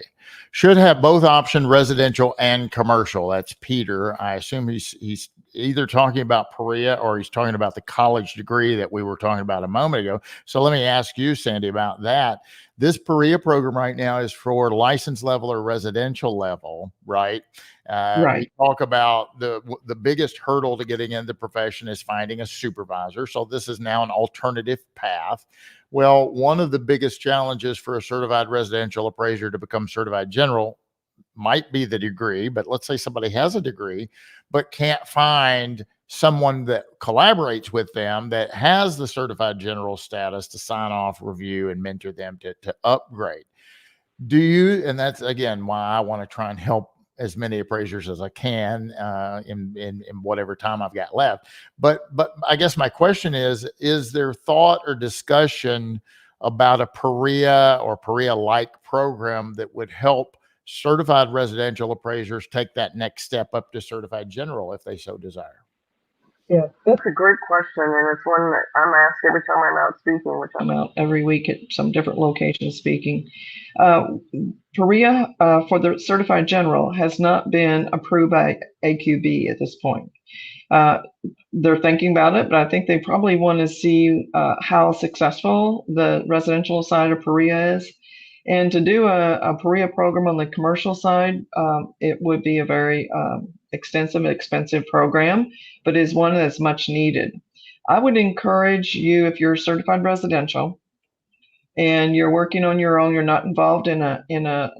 Should have both option, residential and commercial. That's Peter. I assume he's either talking about PAREA or he's talking about the college degree that we were talking about a moment ago. So let me ask you, Sandy, about that. This PAREA program right now is for license level or residential level, right? Right. We talk about the biggest hurdle to getting into the profession is finding a supervisor. So this is now an alternative path. Well, one of the biggest challenges for a certified residential appraiser to become certified general might be the degree, but let's say somebody has a degree, but can't find someone that collaborates with them that has the certified general status to sign off, review, and mentor them to upgrade. Do you, and that's again why I want to try and help as many appraisers as I can in whatever time I've got left. But I guess my question is there thought or discussion about a PAREA or PAREA-like program that would help certified residential appraisers take that next step up to certified general if they so desire? Yeah, that's a great question, and it's one that I'm asked every time I'm out speaking, which I'm out every week at some different locations speaking. PAREA for the certified general has not been approved by AQB at this point. They're thinking about it, but I think they probably want to see how successful the residential side of PAREA is. And to do a PAREA program on the commercial side, it would be a very extensive and expensive program, but is one that's much needed. I would encourage you, if you're certified residential and you're working on your own, you're not involved in any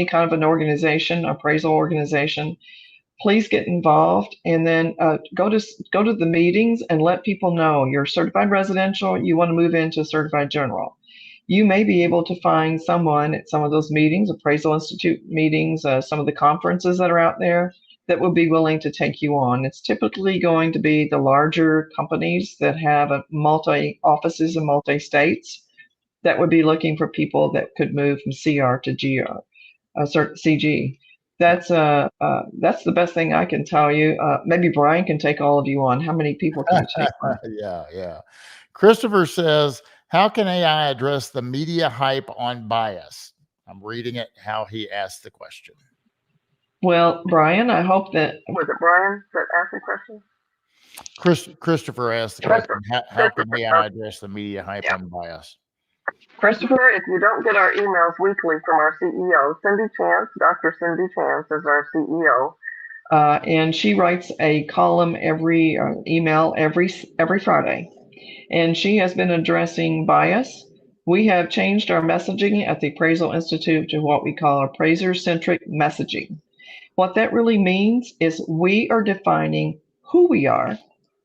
kind of an organization, appraisal organization, please get involved, and then go to the meetings and let people know you're certified residential, you want to move into certified general. You may be able to find someone at some of those meetings, Appraisal Institute meetings, some of the conferences that are out there, that will be willing to take you on. It's typically going to be the larger companies that have multi-offices in multi-states that would be looking for people that could move from CR to CG. That's the best thing I can tell you. Maybe Brian can take all of you on. How many people can you take on? Yeah. Christopher says, how can AI address the media hype on bias? I'm reading it how he asked the question. Well, Brian, I hope that... Was it Brian that asked the question? Christopher asked the question, how can AI address the media hype on bias? Christopher, if you don't get our emails weekly from our CEO, Cindy Chance, Dr. Cindy Chance is our CEO. And she writes a column email every Friday. And she has been addressing bias. We have changed our messaging at the Appraisal Institute to what we call appraiser-centric messaging. What that really means is we are defining who we are,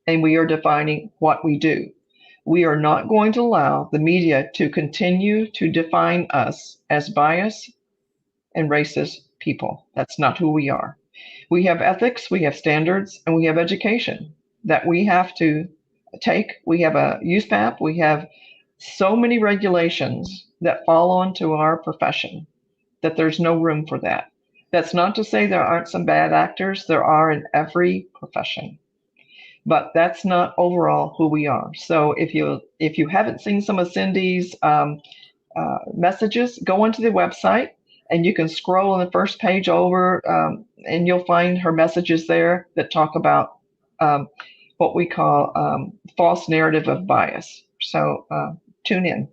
and we are defining what we do. We are not going to allow the media to continue to define us as biased and racist people. That's not who we are. We have ethics, we have standards, and we have education that we have to take. We have a USPAP. We have so many regulations that fall onto our profession that there's no room for that. That's not to say there aren't some bad actors. There are in every profession, but that's not overall who we are. So if you haven't seen some of Cindy's messages, go onto the website and you can scroll on the first page over and you'll find her messages there that talk about what we call false narrative of bias. So tune in.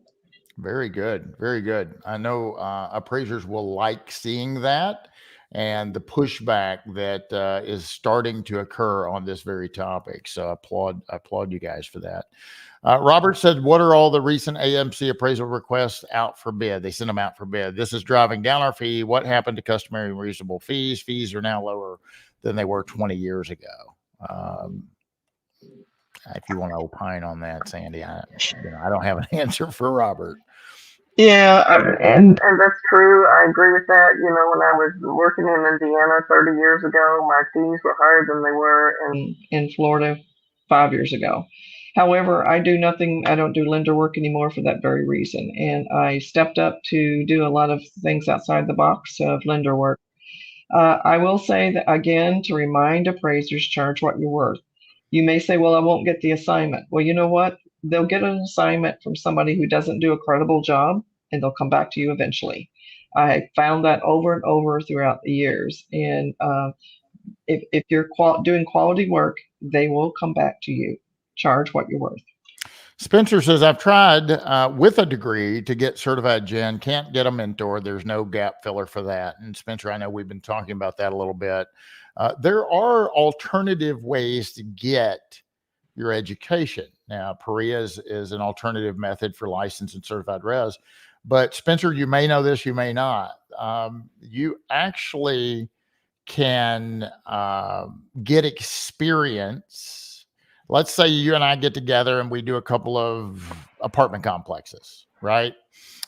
Very good. Very good. I know appraisers will like seeing that and the pushback that is starting to occur on this very topic. So I applaud you guys for that. Robert said, what are all the recent AMC appraisal requests out for bid? They sent them out for bid. This is driving down our fee. What happened to customary and reasonable fees? Fees are now lower than they were 20 years ago. If you want to opine on that, Sandy, I don't have an answer for Robert. Yeah, and that's true. I agree with that. When I was working in Indiana 30 years ago, my fees were higher than they were in Florida 5 years ago. However, I don't do lender work anymore for that very reason. And I stepped up to do a lot of things outside the box of lender work. I will say that, again, to remind appraisers, charge what you're worth. You may say, well, I won't get the assignment. Well, you know what? They'll get an assignment from somebody who doesn't do a credible job, and they'll come back to you eventually. I found that over and over throughout the years. And if you're doing quality work, they will come back to you. Charge what you're worth. Spencer says, I've tried with a degree to get certified gen, can't get a mentor. There's no gap filler for that. And Spencer, I know we've been talking about that a little bit. There are alternative ways to get your education. Now, PAREA is an alternative method for licensed and certified res. But Spencer, you may know this, you may not. You actually can get experience. Let's say you and I get together and we do a couple of apartment complexes, right?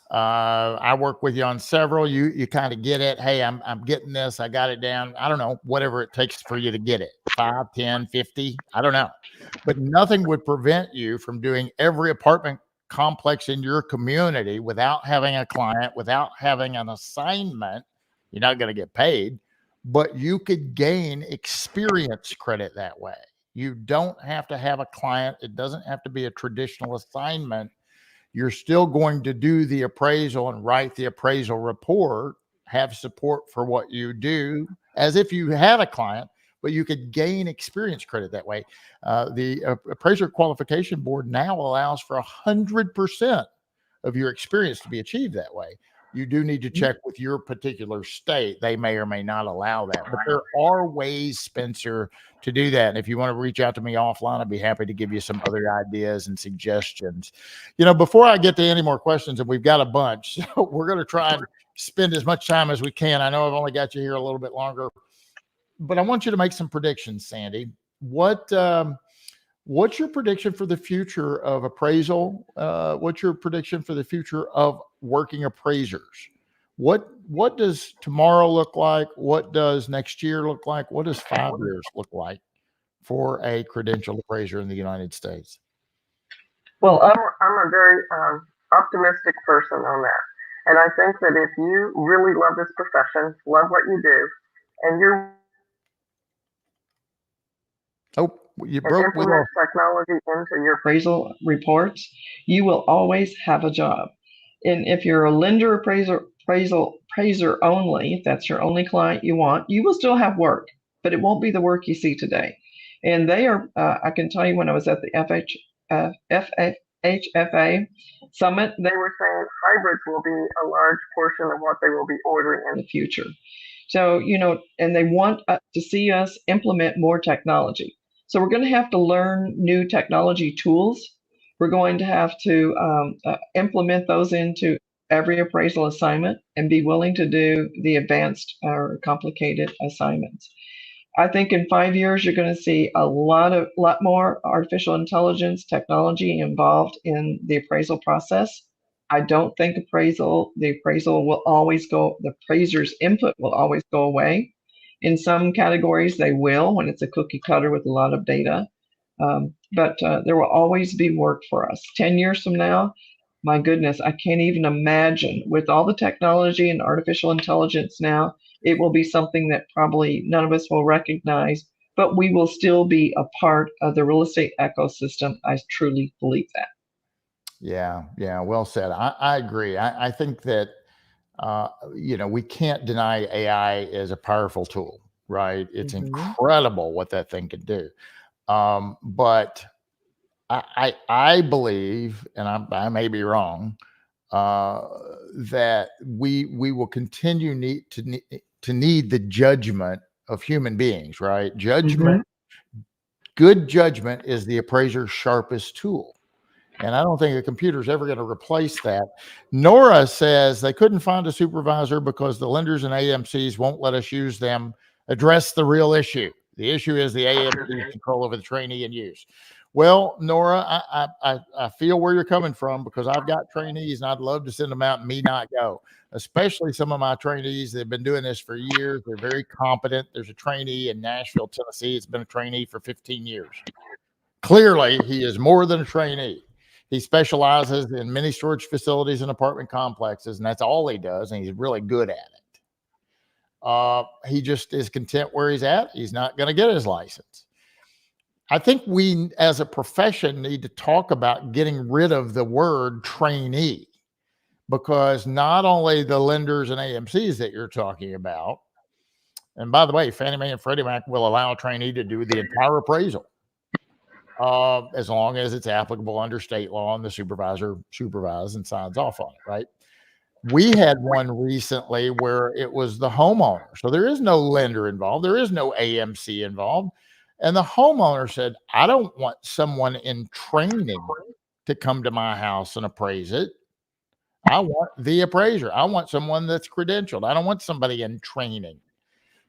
I work with you on several. You kind of get it. Hey, I'm getting this. I got it down. I don't know, whatever it takes for you to get it. 5, 10, 50. I don't know. But nothing would prevent you from doing every apartment complex in your community without having a client, without having an assignment. You're not going to get paid, but you could gain experience credit that way. You don't have to have a client. It doesn't have to be a traditional assignment. You're still going to do the appraisal and write the appraisal report, have support for what you do as if you had a client, but you could gain experience credit that way. The Appraiser Qualification Board now allows for 100% of your experience to be achieved that way. You do need to check with your particular state. They may or may not allow that, but there are ways, Spencer, to do that. And if you want to reach out to me offline, I'd be happy to give you some other ideas and suggestions. Before I get to any more questions, and we've got a bunch, so we're going to try and spend as much time as we can. I know I've only got you here a little bit longer, but I want you to make some predictions, Sandy. What's your prediction for the future of appraisal? What's your prediction for the future of working appraisers? What does tomorrow look like? What does next year look like? What does 5 years look like for a credentialed appraiser in the United States? Well, I'm a very optimistic person on that. And I think that if you really love this profession, love what you do, and you're you broke technology into your appraisal reports, you will always have a job. And if you're a lender appraiser only, if that's your only client you want, you will still have work, but it won't be the work you see today. And they are, I can tell you, when I was at the FHFA Summit, they were saying hybrids will be a large portion of what they will be ordering in the future. So, and they want to see us implement more technology. So we're going to have to learn new technology tools. We're going to have to implement those into every appraisal assignment and be willing to do the advanced or complicated assignments. I think in 5 years, you're going to see a lot more artificial intelligence technology involved in the appraisal process. I don't think the appraiser's input will always go away. In some categories, they will, when it's a cookie cutter with a lot of data. But there will always be work for us. 10 years from now, my goodness, I can't even imagine. With all the technology and artificial intelligence now, it will be something that probably none of us will recognize, but we will still be a part of the real estate ecosystem. I truly believe that. Yeah, well said. I agree. I think that we can't deny AI is a powerful tool, right? It's incredible what that thing can do. But I believe, and I may be wrong, that we will continue to need the judgment of human beings, right? Judgment, good judgment is the appraiser's sharpest tool. And I don't think a computer is ever going to replace that. Nora says they couldn't find a supervisor because the lenders and AMCs won't let us use them. Address the real issue. The issue is the AMC's control over the trainee and use. Well, Nora, I feel where you're coming from, because I've got trainees and I'd love to send them out and me not go, especially some of my trainees that have been doing this for years. They're very competent. There's a trainee in Nashville, Tennessee. It's been a trainee for 15 years. Clearly, he is more than a trainee. He specializes in mini storage facilities and apartment complexes, and that's all he does, and he's really good at it. He just is content where he's at. He's not going to get his license. I think we, as a profession, need to talk about getting rid of the word trainee, because not only the lenders and AMCs that you're talking about, and by the way, Fannie Mae and Freddie Mac will allow a trainee to do the entire appraisal, as long as it's applicable under state law and the supervisor supervises and signs off on it, right? We had one recently where it was the homeowner. So there is no lender involved. There is no AMC involved. And the homeowner said, I don't want someone in training to come to my house and appraise it. I want the appraiser. I want someone that's credentialed. I don't want somebody in training.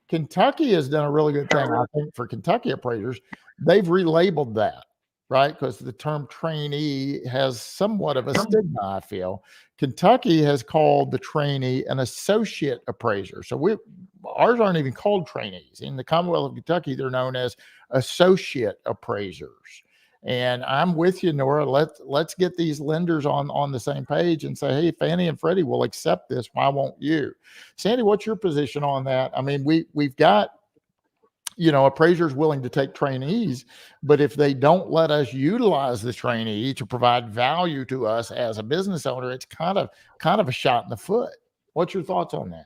Kentucky has done a really good thing, I think, for Kentucky appraisers. They've relabeled that, right? Because the term trainee has somewhat of a stigma, I feel. Kentucky has called the trainee an associate appraiser. So ours aren't even called trainees. In the Commonwealth of Kentucky, they're known as associate appraisers. And I'm with you, Nora. Let's get these lenders on the same page and say, hey, Fannie and Freddie will accept this. Why won't you? Sandy, what's your position on that? I mean, we've got, appraisers willing to take trainees, but if they don't let us utilize the trainee to provide value to us as a business owner, it's kind of a shot in the foot. What's your thoughts on that?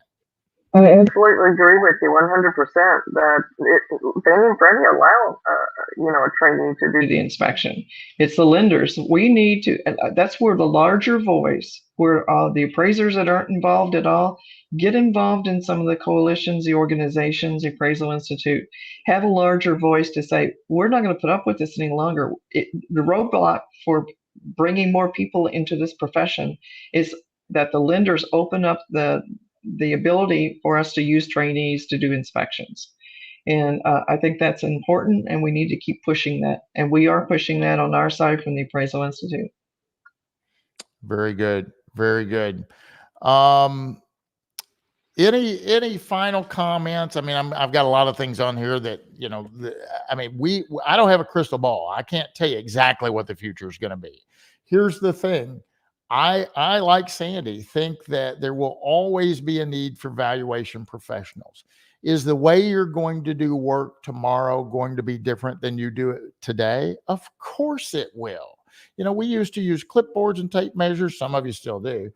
I absolutely agree with you 100% that Fannie and Freddie allow, a trainee to do the inspection. It's the lenders. We need to, that's where the larger voice, where the appraisers that aren't involved at all, get involved in some of the coalitions, the organizations, the Appraisal Institute, have a larger voice to say, we're not going to put up with this any longer. The roadblock for bringing more people into this profession is that the lenders open up the ability for us to use trainees to do inspections. And I think that's important, and we need to keep pushing that. And we are pushing that on our side from the Appraisal Institute. Very good. Very good. Any final comments? I mean, I've got a lot of things on here that, I don't have a crystal ball. I can't tell you exactly what the future is going to be. Here's the thing. I, like Sandy, think that there will always be a need for valuation professionals. Is the way you're going to do work tomorrow going to be different than you do it today? Of course it will. We used to use clipboards and tape measures. Some of you still do.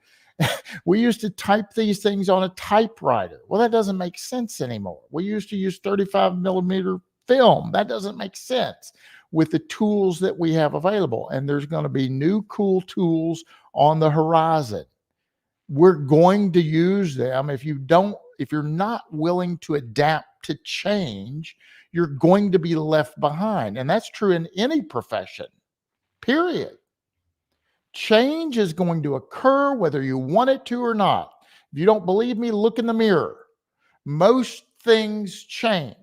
We used to type these things on a typewriter. Well, that doesn't make sense anymore. We used to use 35 millimeter film. That doesn't make sense with the tools that we have available. And there's going to be new cool tools on the horizon. We're going to use them. If you're not willing to adapt to change, you're going to be left behind. And that's true in any profession, period. Change is going to occur whether you want it to or not. If you don't believe me, look in the mirror. Most things change.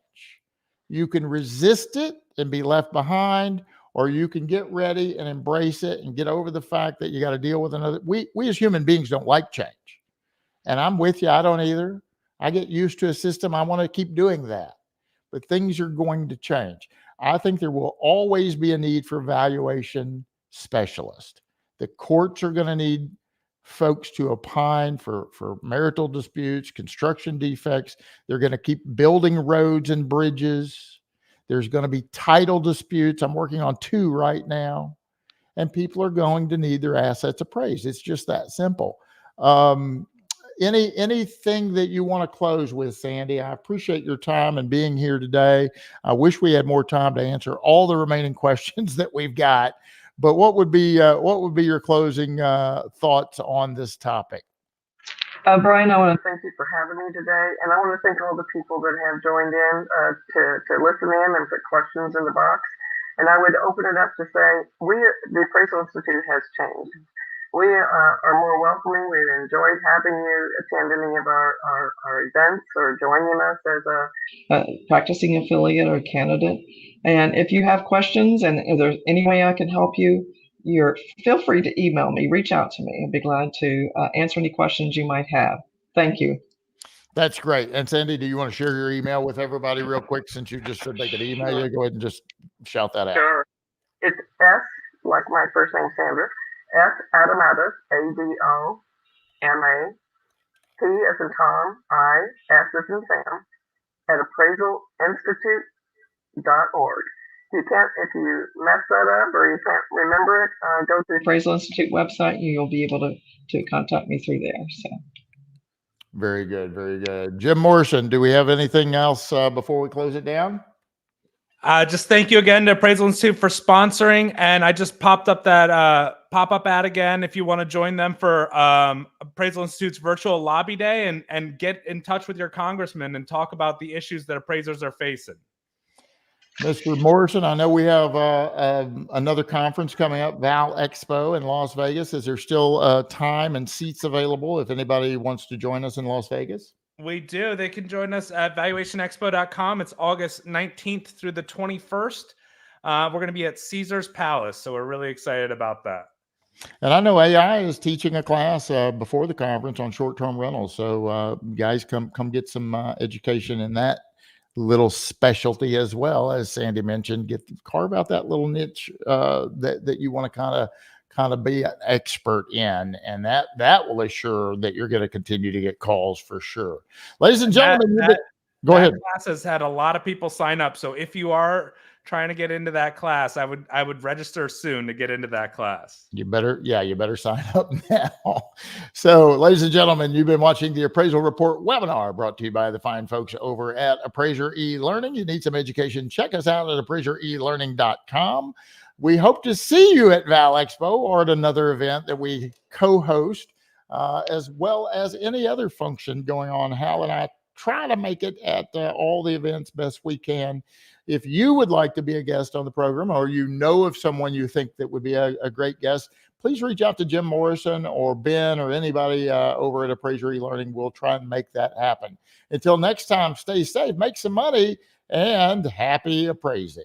You can resist it and be left behind, or you can get ready and embrace it and get over the fact that you got to deal with another. We as human beings don't like change. And I'm with you. I don't either. I get used to a system. I want to keep doing that. But things are going to change. I think there will always be a need for valuation specialists. The courts are going to need folks to opine for marital disputes, construction defects. They're going to keep building roads and bridges. There's going to be title disputes. I'm working on 2 right now. And people are going to need their assets appraised. It's just that simple. Anything that you want to close with, Sandy? I appreciate your time and being here today. I wish we had more time to answer all the remaining questions that we've got. But what would be your closing thoughts on this topic? Brian, I want to thank you for having me today, and I want to thank all the people that have joined in to listen in and put questions in the box. And I would open it up to say, the Appraisal Institute has changed. We are more welcoming. We've enjoyed having you attend any of our events or joining us as a practicing affiliate or candidate. And if you have questions and if there's any way I can help you, feel free to email me, reach out to me. I'd be glad to answer any questions you might have. Thank you. That's great. And Sandy, do you want to share your email with everybody real quick, since you just said they could email you? Go ahead and just shout that out. Sure. It's S, like my first name, Sandra, S Adomatis, ADOMA, T as in Tom, I, S as in Sam, at appraisalinstitute.org. If you mess that up or you can't remember it, go to the Appraisal Institute website. You'll be able to contact me through there. So. Very good. Very good. Jim Morrison, do we have anything else before we close it down? Just thank you again to Appraisal Institute for sponsoring. And I just popped up that pop-up ad again if you want to join them for Appraisal Institute's virtual lobby day, and get in touch with your congressman and talk about the issues that appraisers are facing. Mr. Morrison, I know we have another conference coming up, Val Expo in Las Vegas. Is there still time and seats available if anybody wants to join us in Las Vegas? We do. They can join us at valuationexpo.com. It's August 19th through the 21st. We're going to be at Caesar's Palace, so we're really excited about that. And I know AI is teaching a class before the conference on short-term rentals. So guys, come get some education in that little specialty, as well as Sandy mentioned. Carve out that little niche that you want to kind of be an expert in, and that will assure that you're going to continue to get calls for sure. Ladies and gentlemen, go ahead. Class has had a lot of people sign up, so if you are trying to get into that class, I would register soon to get into that class. You better sign up now. So, ladies and gentlemen, you've been watching the Appraisal Report webinar, brought to you by the fine folks over at Appraiser eLearning. You need some education, check us out at appraiserelearning.com. We hope to see you at Val Expo or at another event that we co-host, as well as any other function going on. Hal and I try to make it at all the events best we can. If you would like to be a guest on the program, or you know of someone you think that would be a great guest, please reach out to Jim Morrison or Ben or anybody over at Appraiser eLearning. We'll try and make that happen. Until next time, stay safe, make some money, and happy appraising.